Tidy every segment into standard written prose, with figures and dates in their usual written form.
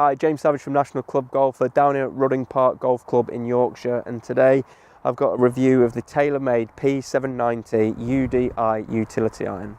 Hi, James Savage from National Club Golfer down here at Rudding Park Golf Club in Yorkshire, and today I've got a review of the TaylorMade P790 UDi utility iron.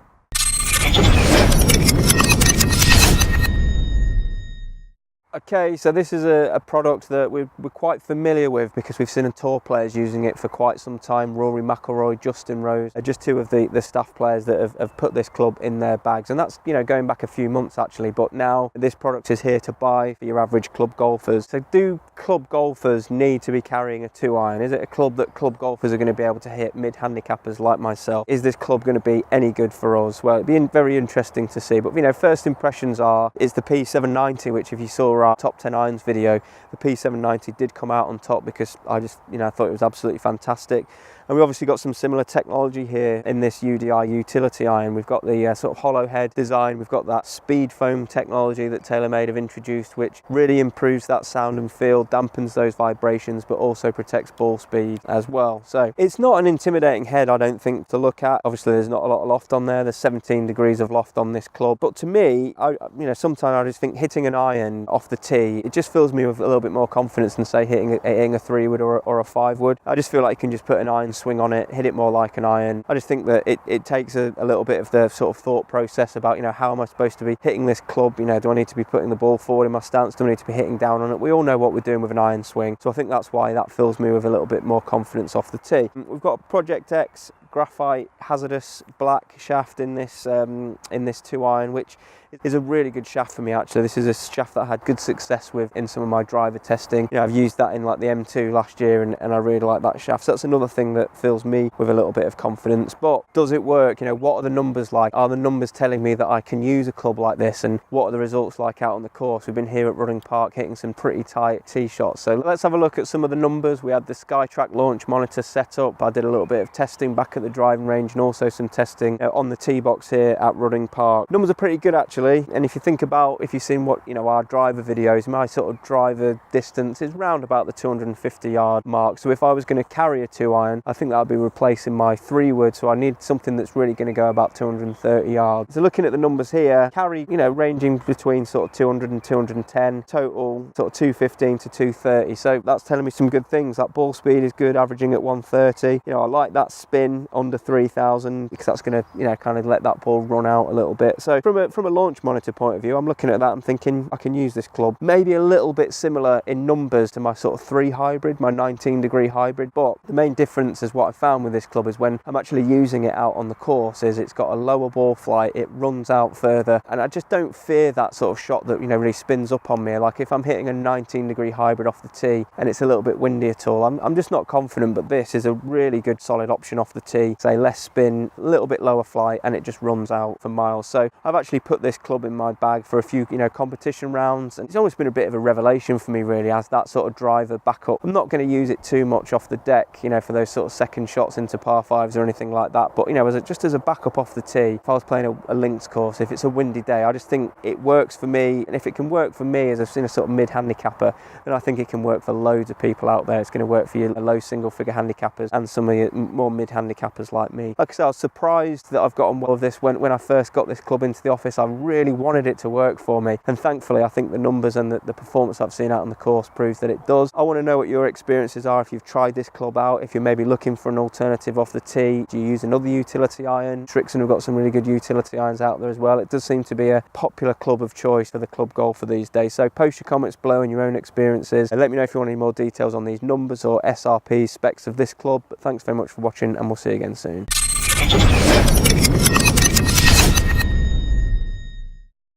Okay, so this is a product that we're quite familiar with because we've seen tour players using it for quite some time. Rory McIlroy, Justin Rose are just two of the staff players that have put this club in their bags, and that's, you know, going back a few months actually, but now this product is here to buy for your average club golfers. So do club golfers need to be carrying a 2-iron? Is it a club that club golfers are going to be able to hit, mid-handicappers like myself? Is this club going to be any good for us? Well, it'd be very interesting to see, but you know, first impressions are, it's the P790, which if you saw our top 10 irons video, the P790 did come out on top because I just, you know, I thought it was absolutely fantastic. And we obviously got some similar technology here in this UDi utility iron. We've got the sort of hollow head design. We've got that speed foam technology that TaylorMade have introduced, which really improves that sound and feel, dampens those vibrations, but also protects ball speed as well. So it's not an intimidating head, I don't think, to look at. Obviously, there's not a lot of loft on there. There's 17 degrees of loft on this club. But to me, you know, sometimes I just think hitting an iron off the tee, it just fills me with a little bit more confidence than, say, hitting a 3-wood or a 5-wood. I just feel like you can just put an iron swing on it, hit it more like an iron. I just think that it takes a little bit of the sort of thought process about, you know, how am I supposed to be hitting this club? You know, do I need to be putting the ball forward in my stance? Do I need to be hitting down on it? We all know what we're doing with an iron swing, so I think that's why that fills me with a little bit more confidence off the tee. We've got Project X Hzrdus Black shaft in this 2-iron, which is a really good shaft for me actually. This is a shaft that I had good success with in some of my driver testing. You know, I've used that in like the M2 last year, and I really like that shaft. So that's another thing that fills me with a little bit of confidence. But does it work? You know, what are the numbers like? Are the numbers telling me that I can use a club like this? And what are the results like out on the course? We've been here at Rudding Park hitting some pretty tight tee shots. So let's have a look at some of the numbers. We had the SkyTrack launch monitor set up. I did a little bit of testing back at the driving range and also some testing on the tee box here at Rudding Park. Numbers are pretty good actually. And if you think about, if you've seen what, you know, our driver videos, my sort of driver distance is round about the 250 yard mark. So if I was going to carry a 2-iron, I think that would be replacing my 3-wood. So I need something that's really going to go about 230 yards. So looking at the numbers here, carry, you know, ranging between sort of 200 and 210, total sort of 215 to 230. So that's telling me some good things. That ball speed is good, averaging at 130. You know, I like that spin under 3,000 because that's going to, you know, kind of let that ball run out a little bit. So from a launch monitor point of view, I'm looking at that and thinking I can use this club. Maybe a little bit similar in numbers to my sort of 3 hybrid, my 19-degree hybrid, but the main difference is what I found with this club is when I'm actually using it out on the course is it's got a lower ball flight, it runs out further, and I just don't fear that sort of shot that, you know, really spins up on me. Like if I'm hitting a 19-degree hybrid off the tee and it's a little bit windy at all, I'm just not confident, but this is a really good solid option off the tee. Say less spin, a little bit lower flight, and it just runs out for miles. So I've actually put this club in my bag for a few, you know, competition rounds, and it's always been a bit of a revelation for me really as that sort of driver backup. I'm not going to use it too much off the deck, you know, for those sort of second shots into par 5s or anything like that, but you know, just as a backup off the tee, if I was playing a links course, if it's a windy day, I just think it works for me. And if it can work for me as I've seen a sort of mid-handicapper, then I think it can work for loads of people out there. It's going to work for your low single-figure handicappers and some of your more mid-handicappers like me. Like I said, I was surprised that I've gotten well of this when I first got this club into the office. I really wanted it to work for me, and thankfully I think the numbers and the performance I've seen out on the course proves that it does. I want to know what your experiences are, if you've tried this club out, if you're maybe looking for an alternative off the tee. Do you use another utility iron? Srixon have got some really good utility irons out there as well. It does seem to be a popular club of choice for the club golfer these days. So post your comments below and your own experiences, and let me know if you want any more details on these numbers or SRP specs of this club. But thanks very much for watching, and we'll see you again soon.